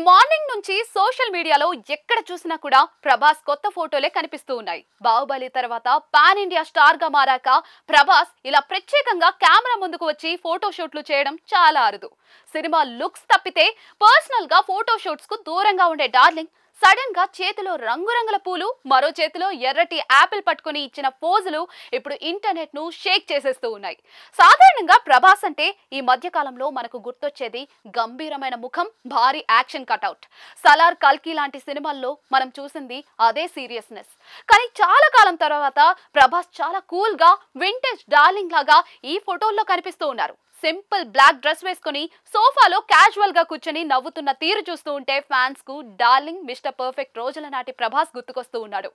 Morning నుంచి social మీడియాలో ఎక్కడ చూసినా కూడా ప్రభాస్ కొత్త ఫోటోలే కనిపిస్తూ ఉన్నాయి. బాహుబలి తర్వాత పాన్ ఇండియా స్టార్ గా మారాక ప్రభాస్ ఇలా ప్రత్యేకంగా కెమెరా ముందుకు వచ్చి ఫోటో షూట్లు చేయడం చాలా అరుదు. సినిమా లుక్స్ తప్పితే పర్సనల్ గా ఫోటో షూట్స్ కు దూరంగా ఉండే డార్లింగ్ సడన్ గా చేతిలో రంగురంగుల పూలు, మరో చేతిలో ఎర్రటి యాపిల్ పట్టుకుని ఇచ్చిన పోజులు ఇప్పుడు ఇంటర్నెట్ ను షేక్ చేసేస్తూ ఉన్నాయి. సాధారణంగా ప్రభాస్ అంటే ఈ మధ్య కాలంలో మనకు గుర్తొచ్చేది గంభీరమైన ముఖం, భారీ యాక్షన్ కటౌట్. సలార్, కల్కి లాంటి సినిమాల్లో మనం చూసింది అదే సీరియస్నెస్. కానీ చాలా కాలం తర్వాత ప్రభాస్ చాలా కూల్ గా వింటేజ్ డార్లింగ్ లాగా ఈ ఫోటోల్లో కనిపిస్తూ ఉన్నారు. సింపుల్ బ్లాక్ డ్రెస్ వేసుకుని సోఫాలో క్యాజువల్ గా కూర్చొని నవ్వుతున్న తీరు చూస్తూ ఉంటే ఫ్యాన్స్ కు డార్లింగ్, మిస్టర్ పర్ఫెక్ట్ రోజుల నాటి ప్రభాస్ గుర్తుకొస్తూ ఉన్నాడు.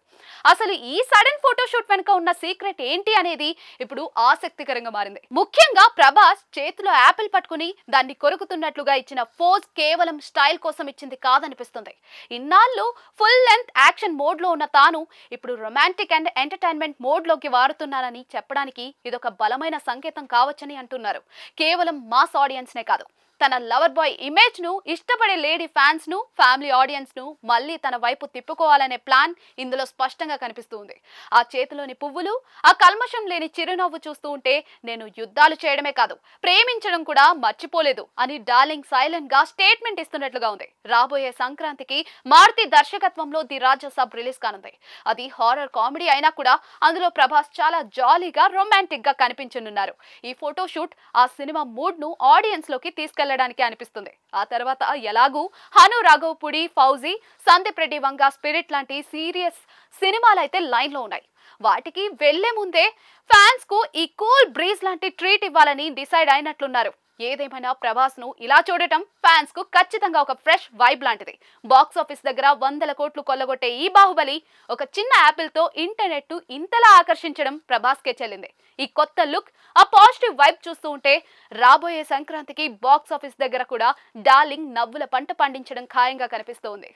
అసలు ఈ సడన్ ఫోటోషూట్ వెనుక ఉన్న సీక్రెట్ ఏంటి అనేది ఇప్పుడు ఆసక్తికరంగా మారింది. ముఖ్యంగా ప్రభాస్ చేతిలో యాపిల్ పట్టుకుని దాన్ని కొరుకుతున్నట్లుగా ఇచ్చిన పోజ్ కేవలం స్టైల్ కోసం ఇచ్చింది కాదనిపిస్తుంది. ఇన్నాళ్ళు ఫుల్ లెంత్ యాక్షన్ మోడ్ లో ఉన్న తాను ఇప్పుడు రొమాంటిక్ అండ్ ఎంటర్టైన్మెంట్ మోడ్ లోకి వాడుతున్నానని చెప్పడానికి ఇదొక బలమైన సంకేతం కావచ్చని అంటున్నారు. కేవలం మాస్ ఆడియన్స్ నే కాదు, తన లవర్ బాయ్ ఇమేజ్ ను ఇష్టపడే లేడీ ఫ్యాన్స్ ను, ఫ్యామిలీ ఆడియన్స్ ను మళ్ళీ తన వైపు తిప్పుకోవాలనే ప్లాన్ ఇందులో స్పష్టంగా కనిపిస్తుంది. ఆ చేతిలోని పువ్వులు, ఆ కల్మషం లేని చిరునవ్వు చూస్తూ ఉంటే నేను యుద్ధాలు చేయడమే కాదు, ప్రేమించడం కూడా మర్చిపోలేదు అని డార్లింగ్ సైలెంట్ గా స్టేట్మెంట్ ఇస్తున్నట్లుగా ఉంది. రాబోయే సంక్రాంతికి మారుతి దర్శకత్వంలో ది రాజా సబ్ రిలీజ్ కానుంది. అది హారర్ కామెడీ అయినా కూడా అందులో ప్రభాస్ చాలా జాలీగా, రొమాంటిక్ గా కనిపించనున్నారు. ఈ ఫోటో షూట్ ఆ సినిమా మూడ్ ను ఆడియన్స్ లోకి తీసుకెళ్లడానికి అనిపిస్తుంది. ఆ తర్వాత ఎలాగూ హను రాఘవపూడి, ఫౌజీ, సందీప్ రెడ్డి వంగ, స్పిరిట్ లాంటి సీరియస్ సినిమాలు అయితే లైన్ లో ఉన్నాయి. వాటికి వెళ్లే ముందే ఫ్యాన్స్ కు ఈ కూల్ బ్రీజ్ లాంటి ట్రీట్ ఇవ్వాలని డిసైడ్ అయినట్లున్నారు. ఏదేమైనా ప్రభాస్ ను ఇలా చూడటం ఫ్యాన్స్ కు ఖచ్చితంగా ఒక ఫ్రెష్ వైబ్ లాంటిది. బాక్స్ ఆఫీస్ దగ్గర 100 కోట్లు కొల్లగొట్టే ఈ బాహుబలి ఒక చిన్న యాపిల్ తో ఇంటర్నెట్ ను ఇంతలా ఆకర్షించడం ప్రభాస్ కే చెల్లింది. ఈ కొత్త లుక్, ఆ పాజిటివ్ వైబ్ చూస్తూ ఉంటే రాబోయే సంక్రాంతికి బాక్స్ ఆఫీస్ దగ్గర కూడా డార్లింగ్ నవ్వుల పంట పండించడం ఖాయంగా కనిపిస్తోంది.